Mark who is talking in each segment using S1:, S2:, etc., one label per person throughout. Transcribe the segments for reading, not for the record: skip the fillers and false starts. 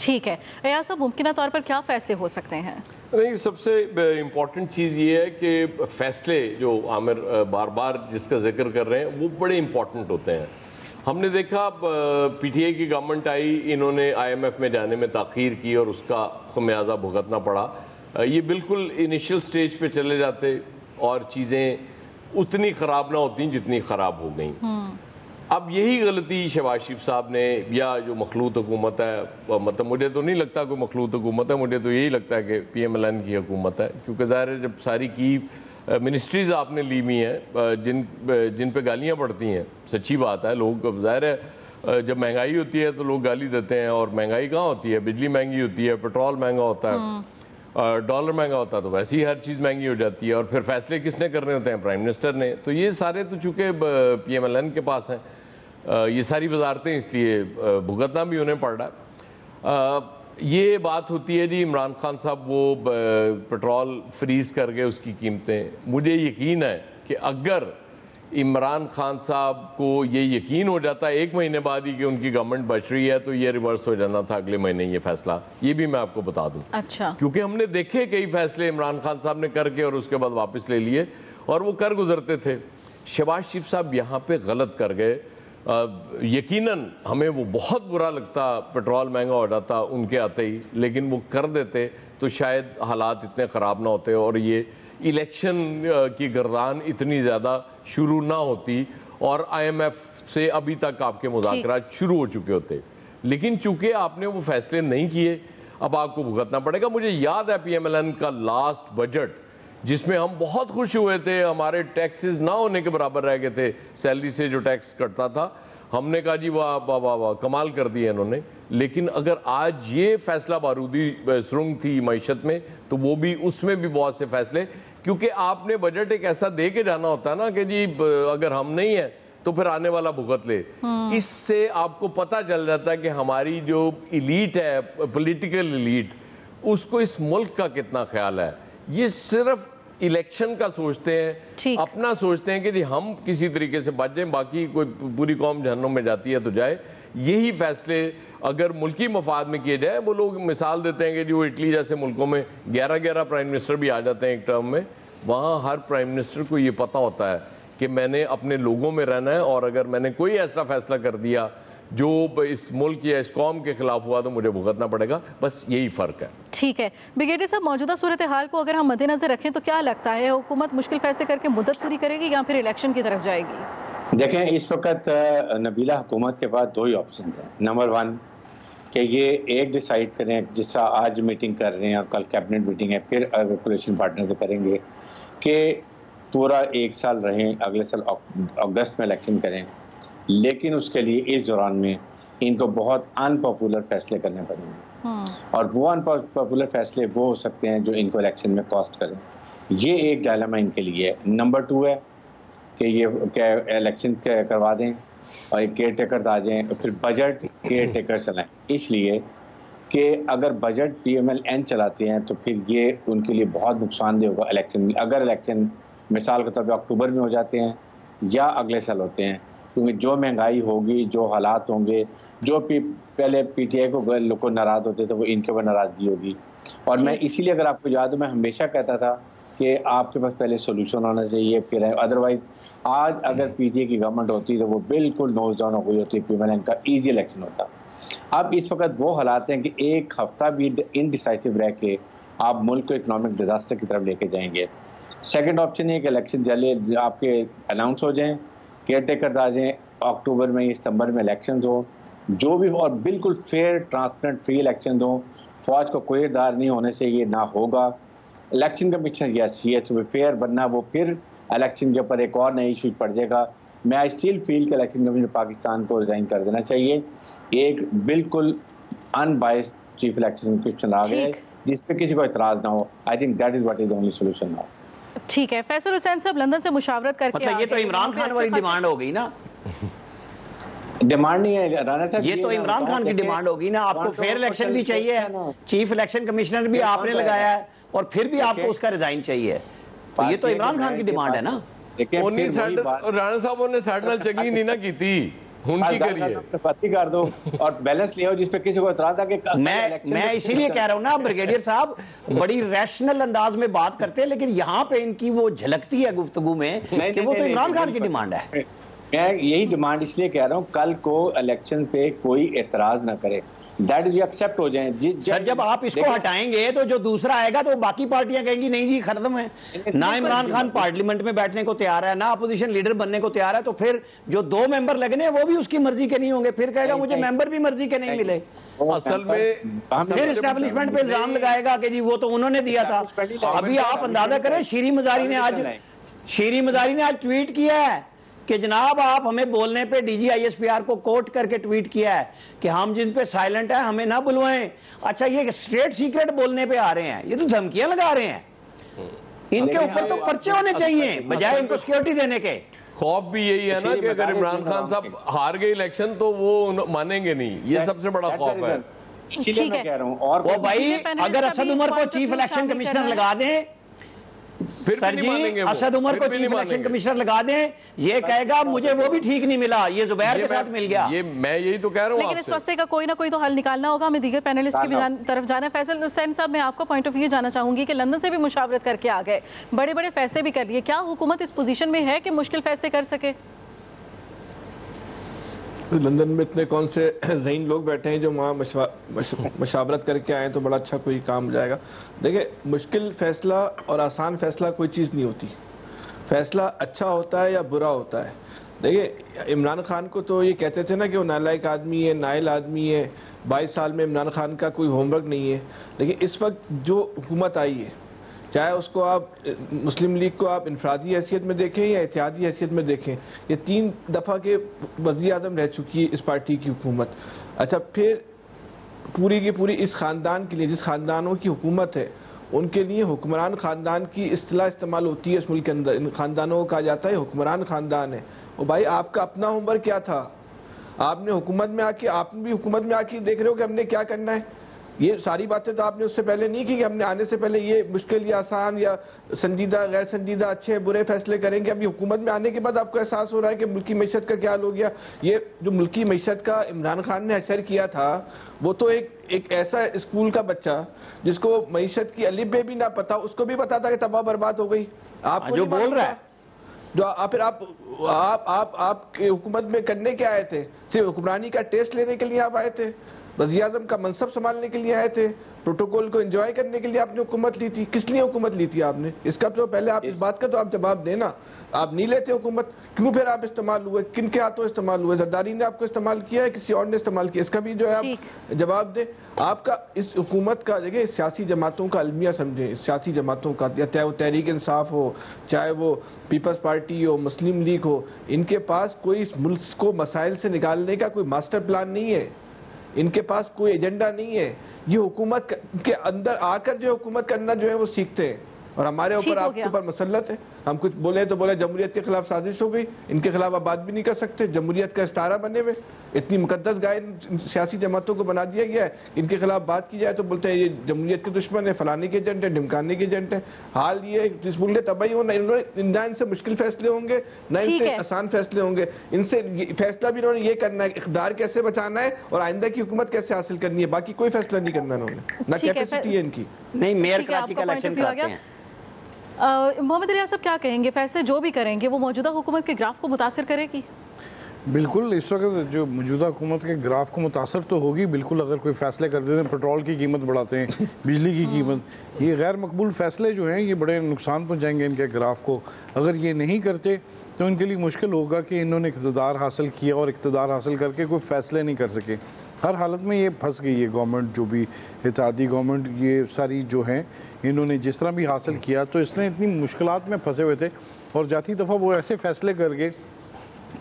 S1: ٹھیک ہے ایاز صاحب، ممکنہ طور پر کیا فیصلے ہو سکتے ہیں؟
S2: نہیں، سب سے امپورٹنٹ چیز یہ ہے کہ فیصلے جو عامر بار بار جس کا ذکر کر رہے ہیں وہ بڑے امپورٹنٹ ہوتے ہیں. ہم نے دیکھا پی ٹی آئی کی گورنمنٹ آئی، انہوں نے آئی ایم ایف میں جانے میں تاخیر کی اور اس کا خمیازہ بھگتنا پڑا. یہ بالکل انیشل سٹیج پہ چلے جاتے اور چیزیں اتنی خراب نہ ہوتی جتنی خراب ہو گئیں. اب یہی غلطی شہباز شریف صاحب نے یا جو مخلوط حکومت ہے، مطلب مجھے تو نہیں لگتا کوئی مخلوط حکومت ہے، مجھے تو یہی لگتا ہے کہ پی ایم ایل این کی حکومت ہے، کیونکہ ظاہر ہے جب ساری کی منسٹریز آپ نے لی ہوئی ہیں جن پہ گالیاں پڑتی ہیں، سچی بات ہے، لوگ ظاہر ہے جب مہنگائی ہوتی ہے تو لوگ گالی دیتے ہیں، اور مہنگائی کہاں ہوتی ہے؟ بجلی مہنگی ہوتی ہے، پیٹرول مہنگا ہوتا ہے، ڈالر مہنگا ہوتا ہے، تو ویسے ہی ہر چیز مہنگی ہو جاتی ہے. اور پھر فیصلے کس نے کرنے ہوتے ہیں؟ پرائم منسٹر نے. تو یہ سارے تو چونکہ پی ایم ایل این کے پاس ہیں یہ ساری وزارتیں، اس لیے بھگتنا بھی انہیں پڑ رہا ہے. یہ بات ہوتی ہے جی عمران خان صاحب وہ پیٹرول فریز کر گئے اس کی قیمتیں. مجھے یقین ہے کہ اگر عمران خان صاحب کو یہ یقین ہو جاتا ہے 1 مہینے بعد ہی کہ ان کی گورنمنٹ بچ رہی ہے، تو یہ ریورس ہو جانا تھا اگلے مہینے یہ فیصلہ. یہ بھی میں آپ کو بتا دوں.
S1: اچھا.
S2: کیونکہ ہم نے دیکھے کئی فیصلے عمران خان صاحب نے کر کے اور اس کے بعد واپس لے لیے اور وہ کر گزرتے تھے. شہباز شریف صاحب یہاں پہ غلط کر گئے. یقیناً ہمیں وہ بہت برا لگتا پیٹرول مہنگا ہو جاتا ان کے آتے ہی، لیکن وہ کر دیتے تو شاید حالات اتنے خراب نہ ہوتے اور یہ الیکشن کی گردان اتنی زیادہ شروع نہ ہوتی اور آئی ایم ایف سے ابھی تک آپ کے مذاکرات شروع ہو چکے ہوتے. لیکن چونکہ آپ نے وہ فیصلے نہیں کیے، اب آپ کو بھگتنا پڑے گا. مجھے یاد ہے پی ایم ایل این کا لاسٹ بجٹ جس میں ہم بہت خوش ہوئے تھے، ہمارے ٹیکسز نہ ہونے کے برابر رہ گئے تھے، سیلری سے جو ٹیکس کٹتا تھا. ہم نے کہا جی واہ واہ واہ واہ کمال کر دیا انہوں نے. لیکن اگر آج یہ فیصلہ بارودی سرنگ تھی معیشت میں، تو وہ بھی اس میں بھی بہت سے فیصلے، کیونکہ آپ نے بجٹ ایک ایسا دے کے جانا ہوتا ہے نا کہ جی اگر ہم نہیں ہیں تو پھر آنے والا بھگت لے. اس سے آپ کو پتہ چل جاتا ہے کہ ہماری جو ایلیٹ ہے، پولیٹیکل ایلیٹ، اس کو اس ملک کا کتنا خیال ہے. یہ صرف الیکشن کا سوچتے ہیں، اپنا سوچتے ہیں کہ جی ہم کسی طریقے سے بچ جائیں، باقی کوئی پوری قوم جہنم میں جاتی ہے تو جائے. یہی فیصلے اگر ملکی مفاد میں کیے جائیں، وہ لوگ مثال دیتے ہیں کہ جو اٹلی جیسے ملکوں میں 11 پرائم منسٹر بھی آ جاتے ہیں ایک ٹرم میں، وہاں ہر پرائم منسٹر کو یہ پتہ ہوتا ہے کہ میں نے اپنے لوگوں میں رہنا ہے، اور اگر میں نے کوئی ایسا فیصلہ کر دیا جو اس ملک یا اس قوم کے خلاف ہوا تو مجھے بھگتنا پڑے گا. بس یہی فرق ہے.
S1: ٹھیک ہے بریگیڈیئر صاحب، موجودہ صورتحال کو اگر ہم مد نظر رکھیں تو کیا لگتا ہے حکومت مشکل فیصلے کر کے مدت پوری کرے گی یا پھر الیکشن کی طرف جائے گی؟
S3: دیکھیں اس وقت نبیلہ حکومت کے بعد 2 ہی آپشن ہیں. نمبر 1 کہ یہ ایک ڈیسائیڈ کریں، جس طرح آج میٹنگ کر رہے ہیں اور کل کیبنٹ میٹنگ ہے، پھر کولیشن پارٹنر سے کریں گے کہ پورا 1 سال رہیں، اگلے سال اگست میں الیکشن کریں. لیکن اس کے لیے اس دوران میں ان کو بہت ان پاپولر فیصلے کرنے پڑیں گے، اور وہ ان پاپولر فیصلے وہ ہو سکتے ہیں جو ان کو الیکشن میں کاسٹ کریں. یہ ایک ڈائلما ان کے لیے ہے. نمبر 2 ہے کہ یہ الیکشن کروا دیں اور ایک کیئر ٹیکر آ جائیں، پھر بجٹ کیئر ٹیکر چلائیں. اس لیے کہ اگر budget P M L N چلاتے ہیں تو پھر یہ ان کے لیے بہت نقصان دہ ہوگا الیکشن میں. اگر الیکشن مثال کے طور پہ اکتوبر میں ہو جاتے ہیں یا اگلے سال ہوتے ہیں، کیونکہ جو مہنگائی ہوگی، جو حالات ہوں گے، جو پہلے پی ٹی آئی کو لوگ ناراض ہوتے تھے وہ ان کے اوپر ناراضگی ہوگی. اور میں اسی لیے اگر آپ کو یاد ہو، میں ہمیشہ کہتا تھا کہ آپ کے پاس پہلے سولوشن ہونا چاہیے پھر ہے. ادروائز آج اگر پی ٹی آئی کی گورنمنٹ ہوتی تو وہ بالکل نوز ڈاؤن ہو گئی ہوتی، پی ایم ایل این کا ایزی الیکشن ہوتا. اب اس وقت وہ حالات ہیں کہ ایک ہفتہ بھی انڈیسائسو رہ کے آپ ملک کو اکنامک ڈیزاسٹر کی طرف لے کے جائیں گے. سیکنڈ آپشن یہ کہ الیکشن جلدی آپ کے اناؤنس ہو جائیں، کیئر ٹیکر آ جائیں، اکتوبر میں یا ستمبر میں الیکشنز ہوں جو بھی، اور بالکل فیئر ٹرانسپیرنٹ فری الیکشنز ہوں. فوج کو کوئی اقدار نہیں ہونے سے یہ نہ ہوگا. الیکشن کمیشن یس فیئر بننا، وہ پھر الیکشن کے اوپر ایک اور نئی ایشو پڑ جائے گا. میں آئی اسٹل فیل کہ الیکشن کمیشن پاکستان کو ریزائن کر دینا چاہیے. ایک بالکل unbiased chief election commission آ گئے جس پہ کسی کو اعتراض نہ ہو. I think that is what is the only solution now.
S1: ٹھیک ہے فیصل حسین صاحب، لندن سے مشاورت کر کے
S4: یہ تو عمران خان والی ڈیمانڈ ہو گئی نا.
S3: ڈیمانڈ نہیں ہے رانا صاحب،
S4: یہ تو عمران خان کی ڈیمانڈ ہوگی نا. آپ کو فیئر الیکشن بھی چاہیے، چیف الیکشن کمشنر بھی آپ نے لگایا ہے، اور پھر بھی آپ کو اس کا ریزائن چاہیے. تو یہ تو عمران خان کی ڈیمانڈ ہے نا.
S2: رانا صاحب نے ساڑھے نال چنگی نہیں نہ کی تھی. ان کی کریے,
S3: بات کر دو اور بیلنس لے آؤ جس پہ کسی کو اعتراض تھا کہ
S4: میں اسی لیے کہہ رہا ہوں نا بریگیڈیئر صاحب بڑی ریشنل انداز میں بات کرتے ہیں, لیکن یہاں پہ ان کی وہ جھلکتی ہے گفتگو میں کہ وہ تو عمران خان کی ڈیمانڈ ہے.
S3: میں یہی ڈیمانڈ اس لیے کہہ رہا ہوں کل کو الیکشن پہ کوئی اعتراض نہ کرے, دیٹ یہ ایکسیپٹ ہو جائیں.
S4: سر جب آپ اس کو ہٹائیں گے تو جو دوسرا آئے گا تو باقی پارٹیاں کہیں گی نہیں جی ختم ہے, نہ عمران خان پارلیمنٹ میں بیٹھنے کو تیار ہے, نہ اپوزیشن لیڈر بننے کو تیار ہے, تو پھر جو 2 ممبر لگنے ہیں وہ بھی اس کی مرضی کے نہیں ہوں گے, پھر کہے گا مجھے ممبر بھی مرضی کے نہیں ملے.
S2: اصل میں
S4: پھر اسٹیبلشمنٹ پہ الزام لگائے گا کہ جی وہ تو انہوں نے دیا تھا. ابھی آپ اندازہ کریں شیریں مزاری نے آج ٹویٹ کیا ہے کہ جناب آپ ہمیں بولنے پہ D G I S P R کو کوٹ کر کے ٹویٹ کیا ہے کہ ہم جن پہ سائلنٹ ہیں ہمیں نہ بلوائیں. اچھا یہ اسٹریٹ سیکرٹ بولنے پہ آ رہے ہیں, یہ تو دھمکیاں لگا رہے ہیں. ان کے اوپر تو پرچے ہونے چاہیے بجائے ان کو سیکورٹی دینے کے.
S2: خوف بھی یہی ہے نا کہ اگر عمران خان صاحب ہار گئے الیکشن تو وہ مانیں گے نہیں, یہ سب سے بڑا خوف ہے.
S3: اسی لیے میں کہہ رہا ہوں. اور
S4: وہ بھائی اگر اسد عمر کو چیف الیکشن کمشنر لگا دیں, سر جی اسد عمر کو چیف الیکشن کمشنر لگا دیں, یہ کہے گا مجھے وہ بھی ٹھیک نہیں ملا, یہ زبیر کے ساتھ مل گیا.
S2: یہ میں یہی تو کہہ رہا ہوں,
S1: لیکن اس مسئلے کا کوئی نہ کوئی تو حل نکالنا ہوگا. ہمیں دیگر پینلسٹ کی بھی طرف جانا ہے. فیصل حسین صاحب میں آپ کا پوائنٹ آف ویو جانا چاہوں گی کہ لندن سے بھی مشاورت کر کے آ گئے, بڑے بڑے فیصلے بھی کر لیے, کیا حکومت اس پوزیشن میں ہے کہ مشکل فیصلے کر سکے؟
S5: لندن میں اتنے کون سے ذہین لوگ بیٹھے ہیں جو وہاں مشاورت کر کے آئے تو بڑا اچھا کوئی کام ہو جائے گا. دیکھیں مشکل فیصلہ اور آسان فیصلہ کوئی چیز نہیں ہوتی, فیصلہ اچھا ہوتا ہے یا برا ہوتا ہے. دیکھیں عمران خان کو تو یہ کہتے تھے نا کہ وہ نالائق آدمی ہے, نائل آدمی ہے, 22 سال میں عمران خان کا کوئی ہوم ورک نہیں ہے. لیکن اس وقت جو حکومت آئی ہے, چاہے اس کو آپ مسلم لیگ کو آپ انفرادی حیثیت میں دیکھیں یا اتحادی حیثیت میں دیکھیں, یہ 3 دفعہ کے وزیر اعظم رہ چکی ہے اس پارٹی کی حکومت. اچھا پھر پوری کی پوری اس خاندان کے لیے, جس خاندانوں کی حکومت ہے ان کے لیے حکمران خاندان کی اصطلاح استعمال ہوتی ہے اس ملک کے اندر. ان خاندانوں کو کہا جاتا ہے حکمران خاندان ہے. اور بھائی آپ کا اپنا ہوم ورک کیا تھا؟ آپ نے حکومت میں آ کے, آپ نے بھی حکومت میں آ کے دیکھ رہے ہو کہ ہم نے کیا کرنا ہے. یہ ساری باتیں تو آپ نے اس سے پہلے نہیں کی کہ ہم نے آنے سے پہلے یہ مشکل یا آسان یا سنجیدہ غیر سنجیدہ اچھے برے فیصلے کریں گے. اب یہ حکومت میں آنے کے بعد آپ کو احساس ہو رہا ہے کہ ملکی معیشت کا کیا حال ہو گیا. یہ جو ملکی معیشت کا عمران خان نے اثر کیا تھا وہ تو ایک ایسا اسکول کا بچہ جس کو معیشت کی الف بے بھی نہ پتا, اس کو بھی پتا تھا کہ تباہ برباد ہو گئی. آپ
S4: جو بول رہا ہے
S5: جو پھر آپ کی حکومت میں کرنے کے آئے تھے, صرف حکمرانی کا ٹیسٹ لینے کے لیے آپ آئے تھے, وزیر اعظم کا منصب سنبھالنے کے لیے آئے تھے, پروٹوکول کو انجوائے کرنے کے لیے آپ نے حکومت لی تھی. کس لیے حکومت لی تھی آپ نے؟ اس کا تو پہلے آپ اس بات کا تو آپ جواب دینا. آپ نہیں لیتے حکومت, کیوں پھر آپ استعمال ہوئے, کن کے ہاتھوں استعمال ہوئے؟ زرداری نے آپ کو استعمال کیا ہے, کسی اور نے استعمال کیا؟ اس کا بھی جو ہے آپ جواب دیں. آپ کا اس حکومت کا دیکھیں سیاسی جماعتوں کا المیہ سمجھیں, سیاسی جماعتوں کا, یا چاہے وہ تحریک انصاف ہو, چاہے وہ پیپلز پارٹی ہو, مسلم لیگ ہو, ان کے پاس کوئی ملک کو مسائل سے نکالنے کا کوئی ماسٹر پلان نہیں ہے, ان کے پاس کوئی ایجنڈا نہیں ہے. یہ حکومت کے اندر آ کر جو حکومت کرنا جو ہے وہ سیکھتے ہیں, اور ہمارے اوپر آپ کے اوپر مسلط ہے. ہم کچھ بولے تو بولے جمہوریت کے خلاف سازش ہو گئی, ان کے خلاف آپ بات بھی نہیں کر سکتے. جمہوریت کا استعارہ بنے ہوئے اتنی مقدس گائے سیاسی جماعتوں کو بنا دیا گیا ہے, ان کے خلاف بات کی جائے تو بولتے ہیں یہ جمہوریت کے دشمن ہے, فلانے کے ایجنٹ ہے, ڈھمکانے کے ایجنٹ ہے. حال یہ جس ملک کے تباہی ہو, نہ ان سے مشکل فیصلے ہوں گے نہ ان سے آسان فیصلے ہوں گے. ان سے فیصلہ بھی انہوں نے یہ کرنا ہے اقتدار کیسے بچانا ہے اور آئندہ کی حکومت کیسے حاصل کرنی ہے, باقی کوئی فیصلہ نہیں کرنا انہوں نے, نہ کیپیسٹی ہے ان کی.
S4: نہیں میئر کراچی کا الیکشن کراتے ہیں.
S1: محمد ریاض صاحب کیا کہیں گے, فیصلے جو بھی کریں گے وہ موجودہ حکومت کے گراف کو متاثر کرے گی؟
S6: بالکل اس وقت جو موجودہ حکومت کے گراف کو متاثر تو ہوگی بالکل. اگر کوئی فیصلے کر دیتے ہیں, پیٹرول کی قیمت بڑھاتے ہیں, بجلی کی قیمت, یہ غیر مقبول فیصلے جو ہیں یہ بڑے نقصان پہنچائیں گے ان کے گراف کو. اگر یہ نہیں کرتے تو ان کے لیے مشکل ہوگا کہ انہوں نے اقتدار حاصل کیا اور اقتدار حاصل کر کے کوئی فیصلے نہیں کر سکے. ہر حالت میں یہ پھنس گئی ہے گورنمنٹ, جو بھی اتحادی گورنمنٹ یہ ساری جو ہیں انہوں نے جس طرح بھی حاصل کیا تو اس نے اتنی مشکلات میں پھنسے ہوئے تھے. اور جاتی دفعہ وہ ایسے فیصلے کر گئے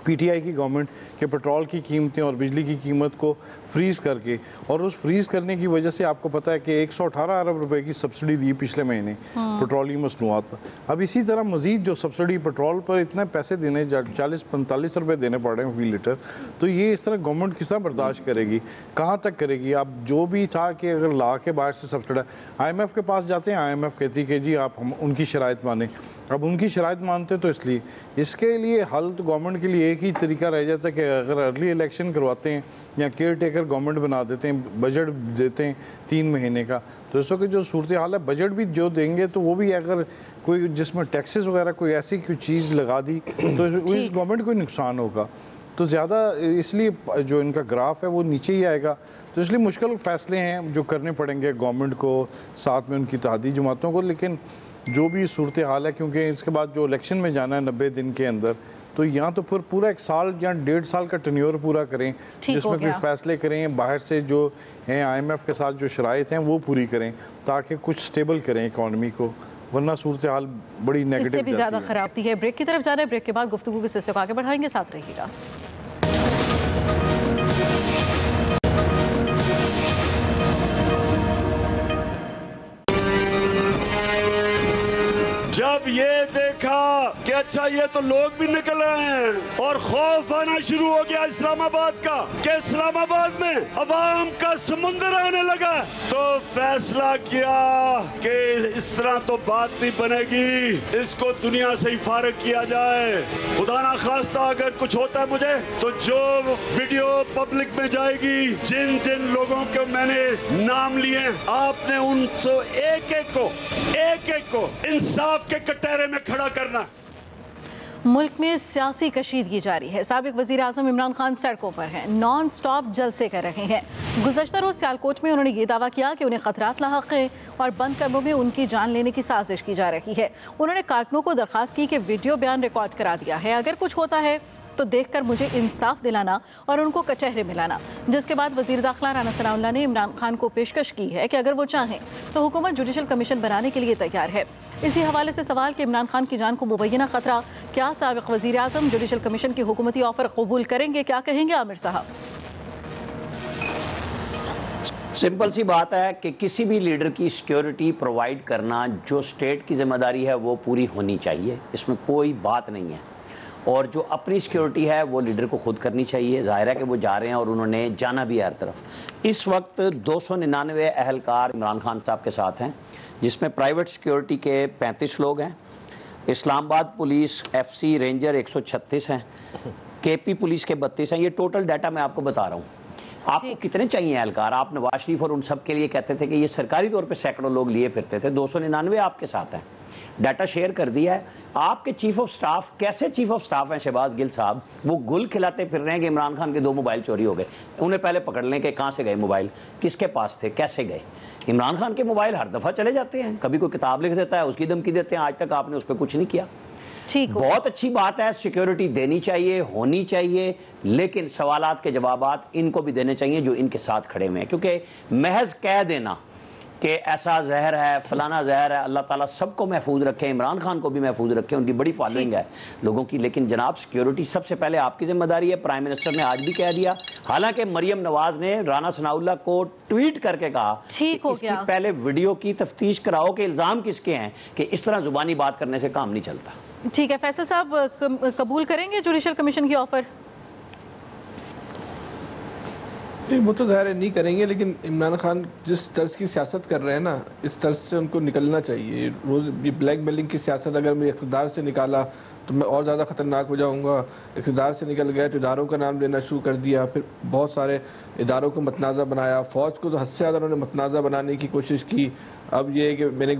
S6: پی ٹی آئی کی گورنمنٹ کہ پیٹرول کی قیمتیں اور بجلی کی قیمت کو فریز کر کے, اور اس فریز کرنے کی وجہ سے آپ کو پتہ ہے کہ 118 ارب روپے کی سبسڈی دی پچھلے مہینے پیٹرولی مصنوعات پر. اب اسی طرح مزید جو سبسڈی پیٹرول پر اتنے پیسے دینے 40-45 روپے دینے پڑ رہے ہیں فی لیٹر, تو یہ اس طرح گورنمنٹ کس طرح برداشت کرے گی, کہاں تک کرے گی؟ اب جو بھی تھا کہ اگر لا کے باہر سے سبسڈی, آئی ایم ایف کے پاس جاتے ہیں, آئی ایم ایف کہتی کہ جی آپ ان کی شرائط مانیں. اب ان کی شرائط مانتے تو اس لیے اس کے لیے حل تو گورنمنٹ کے لیے ایک ہی طریقہ رہ جاتا ہے کہ اگر ارلی الیکشن کرواتے ہیں یا کیئر ٹیکر گورنمنٹ بنا دیتے ہیں, بجٹ دیتے ہیں 3 مہینے کا, تو اس وقت جو صورتحال ہے بجٹ بھی جو دیں گے تو وہ بھی اگر کوئی جس میں ٹیکسز وغیرہ کوئی ایسی کوئی چیز لگا دی تو اس گورنمنٹ کو نقصان ہوگا. تو زیادہ اس لیے جو ان کا گراف ہے وہ نیچے ہی آئے گا. تو اس لیے مشکل فیصلے ہیں جو کرنے پڑیں گے گورنمنٹ کو, ساتھ میں ان کی اتحادی جماعتوں کو. لیکن جو بھی صورتحال ہے, کیونکہ اس کے بعد جو الیکشن میں جانا ہے 90 دن کے اندر, تو یہاں تو پھر پورا 1 سال یا 1.5 سال کا ٹینیور پورا کریں, جس میں کوئی فیصلے کریں باہر سے جو ہیں IMF کے ساتھ جو شرائط ہیں وہ پوری کریں تاکہ کچھ سٹیبل کریں اکانومی کو, ورنہ صورتحال بڑی نیگیٹو
S1: اس سے بھی زیادہ خراب تھی ہے. بریک کی طرف جانا ہے, بریک کے بعد گفتگو کے سلسلے کو آگے بڑھائیں گے, ساتھ رہیے گا.
S7: جب یہ دیکھا کہ اچھا یہ تو لوگ بھی نکل رہے ہیں اور خوف آنا شروع ہو گیا اسلام آباد کا کہ اسلام آباد میں عوام کا سمندر آنے لگا, تو فیصلہ کیا کہ اس طرح تو بات نہیں بنے گی, اس کو دنیا سے ہی فارغ کیا جائے. خدا نہ خواستہ اگر کچھ ہوتا ہے مجھے تو جو ویڈیو پبلک میں جائے گی, جن جن لوگوں کو میں نے نام لیے, آپ نے ان سے ایک ایک کو انصاف کے کٹہرے میں کھڑا کرنا.
S1: ملک میں سیاسی کشیدگی جاری ہے. سابق وزیر اعظم عمران خان سڑکوں پر ہیں, نان سٹاپ جلسے کر رہے ہیں. گزشتہ روز سیالکوٹ میں انہوں نے یہ دعویٰ کیا کہ انہیں خطرات لاحق ہیں اور بند کمروں میں ان کی جان لینے کی سازش کی جا رہی ہے. انہوں نے کارکنوں کو درخواست کی کہ ویڈیو بیان ریکارڈ کرا دیا ہے, اگر کچھ ہوتا ہے تو دیکھ کر مجھے انصاف دلانا اور ان کو کچہرے میں لانا. جس کے بعد وزیر داخلہ رانا ثناء اللہ نے عمران خان کو پیشکش کی ہے کہ اگر وہ چاہیں تو حکومت جوڈیشل کمیشن بنانے کے لیے تیار ہے. اسی حوالے سے سوال کہ عمران خان کی جان کو مبینہ خطرہ, کیا سابق وزیر اعظم جوڈیشل کمیشن کی حکومتی آفر قبول کریں گے؟ کیا کہیں گے عامر صاحب؟
S4: سمپل سی بات ہے کہ کسی بھی لیڈر کی سیکیورٹی پرووائڈ کرنا جو سٹیٹ کی ذمہ داری ہے وہ پوری ہونی چاہیے, اس میں کوئی بات نہیں ہے. اور جو اپنی سیکیورٹی ہے وہ لیڈر کو خود کرنی چاہیے. ظاہر ہے کہ وہ جا رہے ہیں اور انہوں نے جانا بھی ہے ہر طرف. اس وقت 299 اہلکار عمران خان صاحب کے ساتھ ہیں, جس میں پرائیویٹ سیکیورٹی کے 35 لوگ ہیں, اسلام آباد پولیس FC رینجر 136 ہیں, KP پولیس کے 32 ہیں. یہ ٹوٹل ڈیٹا میں آپ کو بتا رہا ہوں. آپ کو کتنے چاہیے اہلکار؟ آپ نواز شریف اور ان سب کے لیے کہتے تھے کہ یہ سرکاری طور پہ سینکڑوں لوگ لیے پھرتے تھے, 299 آپ کے ساتھ ہیں. ڈیٹا شیئر کر دیا ہے. آپ کے چیف آف سٹاف کیسے چیف آف سٹاف ہیں شہباز گل صاحب, وہ گل کھلاتے پھر رہے ہیں کہ عمران خان کے 2 موبائل چوری ہو گئے. انہیں پہلے پکڑ لیں کہ کہاں سے گئے موبائل, کس کے پاس تھے, کیسے گئے. عمران خان کے موبائل ہر دفعہ چلے جاتے ہیں, کبھی کوئی کتاب لکھ دیتا ہے اس کی دھمکی دیتے ہیں, آج تک آپ نے اس پہ کچھ نہیں کیا. بہت اچھی بات ہے, سیکیورٹی دینی چاہیے, ہونی چاہیے, لیکن سوالات کے جوابات ان کو بھی دینے چاہیے جو ان کے ساتھ کھڑے ہوئے ہیں. کیونکہ محض کہہ دینا کہ ایسا زہر ہے, فلانا زہر ہے, اللہ تعالیٰ سب کو محفوظ رکھے, عمران خان کو بھی محفوظ رکھے, ان کی بڑی فالوئنگ ہے لوگوں کی, لیکن جناب سیکیورٹی سب سے پہلے آپ کی ذمہ داری ہے. پرائم منسٹر نے آج بھی کہہ دیا, حالانکہ مریم نواز نے رانا ثناء اللہ کو ٹویٹ کر کے کہا اس کی پہلے ویڈیو کی تفتیش کراؤ کہ الزام کس کے ہیں, کہ اس طرح زبانی بات کرنے سے کام نہیں چلتا.
S1: ٹھیک ہے فیصل صاحب, قبول کریں گے جوڈیشل کمیشن کی آفر؟
S5: وہ تو ظاہر ہے نہیں کریں گے, لیکن عمران خان جس طرز کی سیاست کر رہے ہیں نا, اس طرز سے ان کو نکلنا چاہیے. روز یہ بلیک میلنگ کی سیاست اگر میں اقتدار سے نکالا تو میں اور زیادہ خطرناک ہو جاؤں گا. اقتدار سے نکل گئے تو اداروں کا نام لینا شروع کر دیا, پھر بہت سارے اداروں کو متنازع بنایا, فوج کو تو حد سے زیادہ انہوں نے متنازع بنانے کی کوشش کی. اب یہ ہے کہ میں نے ایک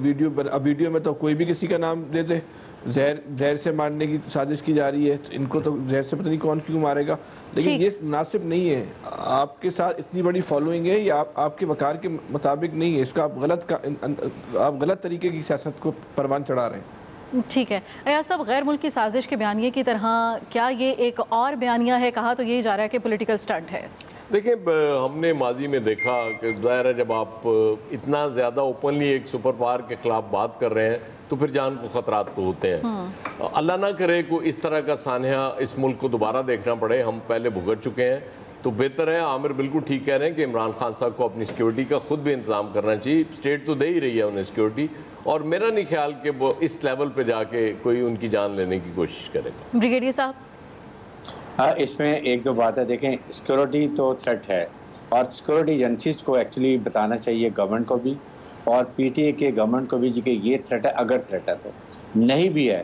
S5: ویڈیو میں تو کوئی بھی کسی کا نام دے دے, زہر سے مارنے کی سازش کی جا رہی ہے. ان کو تو زہر سے پتہ نہیں کون کیوں مارے گا, لیکن یہ مناسب نہیں ہے. آپ کے ساتھ اتنی بڑی فالوئنگ ہے, یہ آپ کے وقار کے مطابق نہیں ہے. اس کا آپ غلط طریقے کی سیاست کو پروان چڑھا رہے ہیں.
S1: ٹھیک ہے ایاز صاحب, غیر ملکی سازش کے بیانیے کی طرح کیا یہ ایک اور بیانیہ ہے؟ کہا تو یہی جا رہا ہے کہ پولیٹیکل سٹنٹ ہے.
S2: دیکھیں ہم نے ماضی میں دیکھا کہ ظاہر ہے جب آپ اتنا زیادہ اوپنلی ایک سپر پاور کے خلاف بات کر رہے ہیں تو پھر جان کو خطرات تو ہوتے ہیں. اللہ نہ کرے کو اس طرح کا سانحہ اس ملک کو دوبارہ دیکھنا پڑے, ہم پہلے بھگت چکے ہیں. تو بہتر ہے, عامر بالکل ٹھیک کہہ رہے ہیں کہ عمران خان صاحب کو اپنی سیکیورٹی کا خود بھی انتظام کرنا چاہیے. اسٹیٹ تو دے ہی رہی ہے انہیں سیکیورٹی, اور میرا نہیں خیال کہ وہ اس لیول پہ جا کے کوئی ان کی جان لینے کی کوشش کرے گا.
S1: بریگیڈیئر صاحب,
S3: اس میں ایک دو بات ہے. دیکھیں سیکیورٹی تو تھریٹ ہے, اور سیکیورٹی ایجنسیز کو ایکچولی بتانا چاہیے گورنمنٹ کو بھی اور PTA کے گورنمنٹ کو بھی, کہ یہ تھریٹ ہے. اگر تھریٹ ہے تو نہیں بھی ہے